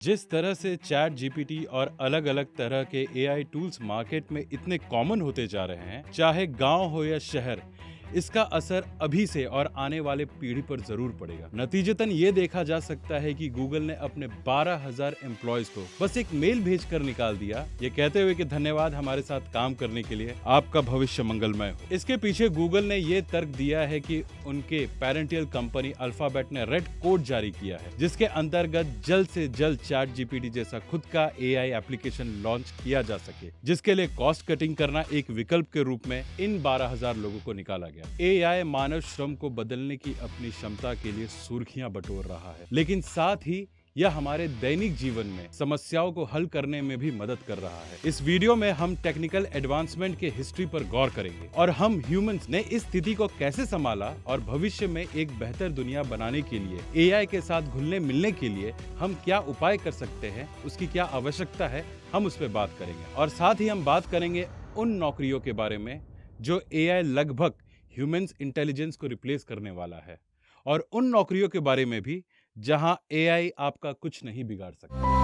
जिस तरह से चैट जीपीटी और अलग अलग तरह के एआई टूल्स मार्केट में इतने कॉमन होते जा रहे हैं, चाहे गांव हो या शहर, इसका असर अभी से और आने वाले पीढ़ी पर जरूर पड़ेगा। नतीजतन ये देखा जा सकता है कि गूगल ने अपने 12,000 एम्प्लॉयज को बस एक मेल भेजकर निकाल दिया, ये कहते हुए कि धन्यवाद हमारे साथ काम करने के लिए, आपका भविष्य मंगलमय हो। इसके पीछे गूगल ने ये तर्क दिया है कि उनके पेरेंटियल कंपनी अल्फाबेट ने रेड कोड जारी किया है, जिसके अंतर्गत जल्द से जल्द चैट जीपीटी जैसा खुद का एआई एप्लीकेशन लॉन्च किया जा सके, जिसके लिए कॉस्ट कटिंग करना एक विकल्प के रूप में इन 12,000 लोगों को निकाला गया। एआई मानव श्रम को बदलने की अपनी क्षमता के लिए सुर्खियां बटोर रहा है, लेकिन साथ ही यह हमारे दैनिक जीवन में समस्याओं को हल करने में भी मदद कर रहा है। इस वीडियो में हम टेक्निकल एडवांसमेंट के हिस्ट्री पर गौर करेंगे और हम ह्यूमंस ने इस स्थिति को कैसे संभाला और भविष्य में एक बेहतर दुनिया बनाने के लिए एआई के साथ घुलने मिलने के लिए हम क्या उपाय कर सकते हैं, उसकी क्या आवश्यकता है, हम उस पर बात करेंगे। और साथ ही हम बात करेंगे उन नौकरियों के बारे में जो एआई लगभग ह्यूमंस इंटेलिजेंस को रिप्लेस करने वाला है, और उन नौकरियों के बारे में भी जहां एआई आपका कुछ नहीं बिगाड़ सकता।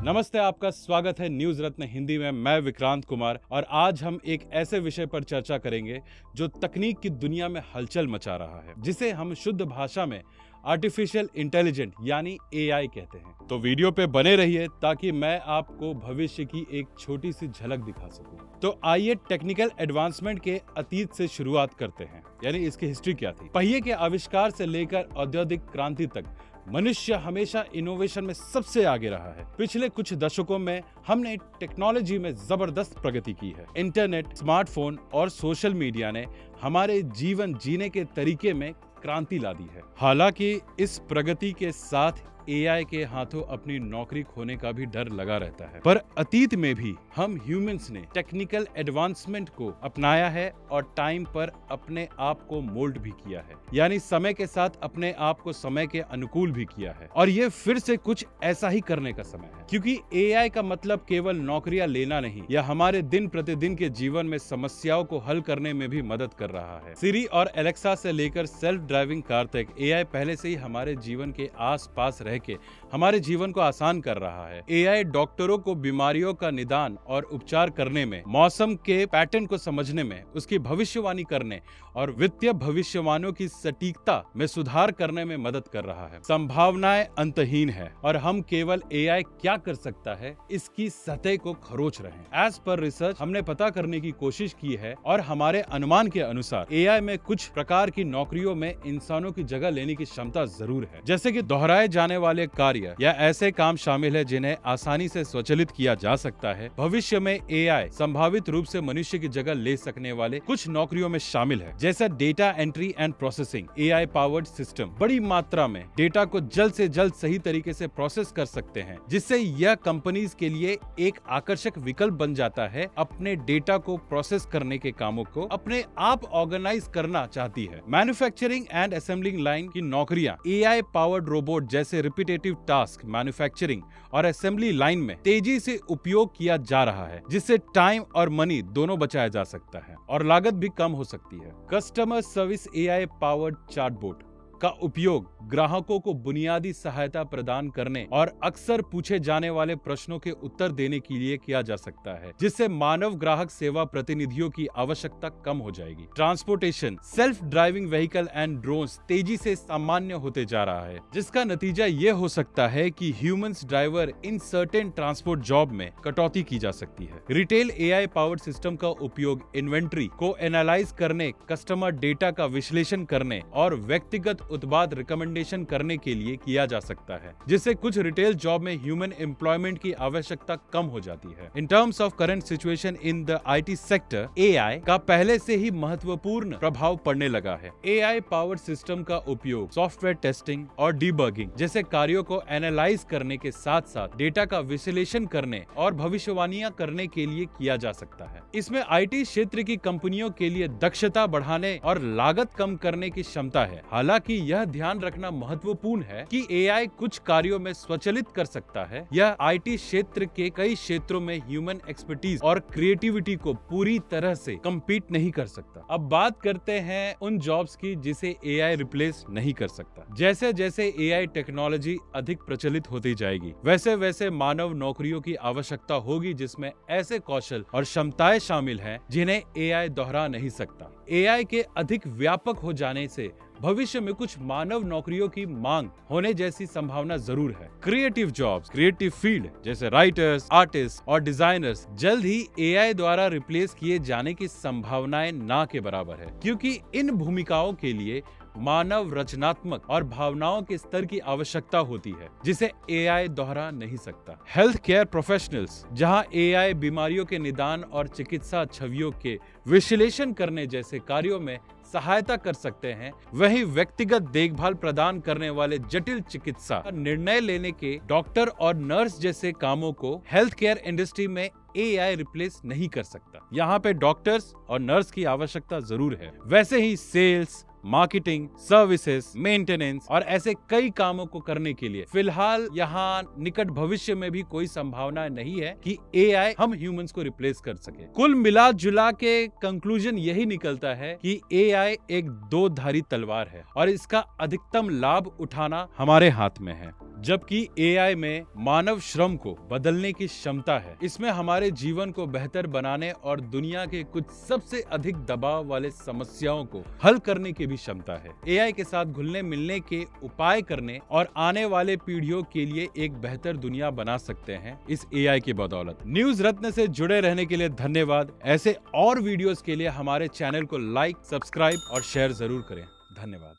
नमस्ते, आपका स्वागत है न्यूज रत्न हिंदी में। मैं विक्रांत कुमार, और आज हम एक ऐसे विषय पर चर्चा करेंगे जो तकनीक की दुनिया में हलचल मचा रहा है, जिसे हम शुद्ध भाषा में आर्टिफिशियल इंटेलिजेंट यानी एआई कहते हैं। तो वीडियो पे बने रहिए ताकि मैं आपको भविष्य की एक छोटी सी झलक दिखा सकूं। तो आइए टेक्निकल एडवांसमेंट के अतीत से शुरुआत करते हैं, यानी इसकी हिस्ट्री क्या थी। पहिए के आविष्कार से लेकर औद्योगिक क्रांति तक मनुष्य हमेशा इनोवेशन में सबसे आगे रहा है। पिछले कुछ दशकों में हमने टेक्नोलॉजी में जबरदस्त प्रगति की है। इंटरनेट, स्मार्टफोन और सोशल मीडिया ने हमारे जीवन जीने के तरीके में क्रांति ला दी है। हालांकि इस प्रगति के साथ एआई के हाथों अपनी नौकरी खोने का भी डर लगा रहता है, पर अतीत में भी हम ह्यूमंस ने टेक्निकल एडवांसमेंट को अपनाया है और टाइम पर अपने आप को मोल्ड भी किया है, यानी समय के साथ अपने आप को समय के अनुकूल भी किया है। और ये फिर से कुछ ऐसा ही करने का समय है, क्योंकि एआई का मतलब केवल नौकरियां लेना नहीं, यह हमारे दिन प्रतिदिन के जीवन में समस्याओं को हल करने में भी मदद कर रहा है। सिरी और एलेक्सा से लेकर सेल्फ ड्राइविंग कार तक एआई पहले से ही हमारे जीवन के आस पास रह के हमारे जीवन को आसान कर रहा है। एआई डॉक्टरों को बीमारियों का निदान और उपचार करने में, मौसम के पैटर्न को समझने में, उसकी भविष्यवाणी करने और वित्तीय भविष्यवाणियों की सटीकता में सुधार करने में मदद कर रहा है। संभावनाएं अंतहीन है और हम केवल एआई क्या कर सकता है इसकी सतह को खरोच रहे हैं। एज पर रिसर्च हमने पता करने की कोशिश की है और हमारे अनुमान के अनुसार एआई में कुछ प्रकार की नौकरियों में इंसानों की जगह लेने की क्षमता जरूर है, जैसे कि दोहराए जाने वाले कार्य या ऐसे काम शामिल है जिन्हें आसानी से स्वचालित किया जा सकता है। भविष्य में एआई संभावित रूप से मनुष्य की जगह ले सकने वाले कुछ नौकरियों में शामिल है, जैसे data entry and processing. AI powered system बड़ी मात्रा में डेटा को जल्द से जल्द सही तरीके से प्रोसेस कर सकते हैं, जिससे यह कंपनीज के लिए एक आकर्षक विकल्प बन जाता है। अपने डेटा को प्रोसेस करने के कामों को अपने आप ऑर्गेनाइज करना चाहती है। मैन्युफैक्चरिंग एंड असेंबलिंग लाइन की नौकरियां एआई पावर्ड रोबोट जैसे रिपीटेटिव टास्क मैन्युफैक्चरिंग और असेंबली लाइन में तेजी से उपयोग किया जा रहा है, जिससे टाइम और मनी दोनों बचाया जा सकता है और लागत भी कम हो सकती है। Customer service AI powered chatbot का उपयोग ग्राहकों को बुनियादी सहायता प्रदान करने और अक्सर पूछे जाने वाले प्रश्नों के उत्तर देने के लिए किया जा सकता है, जिससे मानव ग्राहक सेवा प्रतिनिधियों की आवश्यकता कम हो जाएगी। Transportation, self driving vehicle and drones तेजी से सामान्य होते जा रहा है, जिसका नतीजा ये हो सकता है कि humans driver in certain transport job में कटौती की जा सकती है। रिटेल एआई पावर्ड सिस्टम का उपयोग इन्वेंट्री को एनालाइज करने, कस्टमर डेटा का विश्लेषण करने और व्यक्तिगत उत्पाद रिकमेंडेशन करने के लिए किया जा सकता है, जिससे कुछ रिटेल जॉब में ह्यूमन एम्प्लॉयमेंट की आवश्यकता कम हो जाती है। In terms of current situation in the IT sector, AI का पहले से ही महत्वपूर्ण प्रभाव पड़ने लगा है। एआई पावर्ड सिस्टम का उपयोग सॉफ्टवेयर टेस्टिंग और डीबगिंग जैसे कार्यों को एनालाइज करने के साथ साथ डेटा का विश्लेषण करने और भविष्यवाणियां करने के लिए किया जा सकता है। इसमें आईटी क्षेत्र की कंपनियों के लिए दक्षता बढ़ाने और लागत कम करने की क्षमता है। हालांकि यह ध्यान रखना महत्वपूर्ण है कि एआई कुछ कार्यों में स्वचालित कर सकता है। यह आईटी क्षेत्र के कई क्षेत्रों में ह्यूमन एक्सपर्टीज और क्रिएटिविटी को पूरी तरह से कम्पीट नहीं कर सकता। अब बात करते हैं उन जॉब्स की जिसे एआई रिप्लेस नहीं कर सकता। जैसे जैसे एआई टेक्नोलॉजी अधिक प्रचलित होती जाएगी, वैसे वैसे मानव नौकरियों की आवश्यकता होगी जिसमें ऐसे कौशल और क्षमताएं शामिल हैं जिन्हें एआई दोहरा नहीं सकता। एआई के अधिक व्यापक हो जाने से भविष्य में कुछ मानव नौकरियों की मांग होने जैसी संभावना जरूर है। क्रिएटिव जॉब्स, क्रिएटिव फील्ड जैसे राइटर्स, आर्टिस्ट और डिजाइनर्स जल्द ही एआई द्वारा रिप्लेस किए जाने की संभावनाएं ना के बराबर है, क्योंकि इन भूमिकाओं के लिए मानव रचनात्मक और भावनाओं के स्तर की आवश्यकता होती है जिसे एआई दोहरा नहीं सकता। हेल्थ केयर प्रोफेशनल्स, जहां एआई बीमारियों के निदान और चिकित्सा छवियों के विश्लेषण करने जैसे कार्यों में सहायता कर सकते हैं, वहीं व्यक्तिगत देखभाल प्रदान करने वाले जटिल चिकित्सा निर्णय लेने के डॉक्टर और नर्स जैसे कामों को हेल्थ केयर इंडस्ट्री में एआई रिप्लेस नहीं कर सकता। यहाँ पे डॉक्टर्स और नर्स की आवश्यकता जरूर है। वैसे ही सेल्स, मार्केटिंग, सर्विसेज, मेंटेनेंस और ऐसे कई कामों को करने के लिए फिलहाल यहाँ निकट भविष्य में भी कोई संभावना नहीं है कि एआई हम ह्यूमंस को रिप्लेस कर सके। कुल मिला जुला के कंक्लूजन यही निकलता है कि एआई एक दो धारी तलवार है और इसका अधिकतम लाभ उठाना हमारे हाथ में है, जबकि एआई में मानव श्रम को बदलने की क्षमता है। इसमें हमारे जीवन को बेहतर बनाने और दुनिया के कुछ सबसे अधिक दबाव वाले समस्याओं को हल करने की भी क्षमता है। एआई के साथ घुलने मिलने के उपाय करने और आने वाले पीढ़ियों के लिए एक बेहतर दुनिया बना सकते हैं इस एआई की बदौलत। न्यूज रत्न से जुड़े रहने के लिए धन्यवाद। ऐसे और वीडियोस के लिए हमारे चैनल को लाइक, सब्सक्राइब और शेयर जरूर करें। धन्यवाद।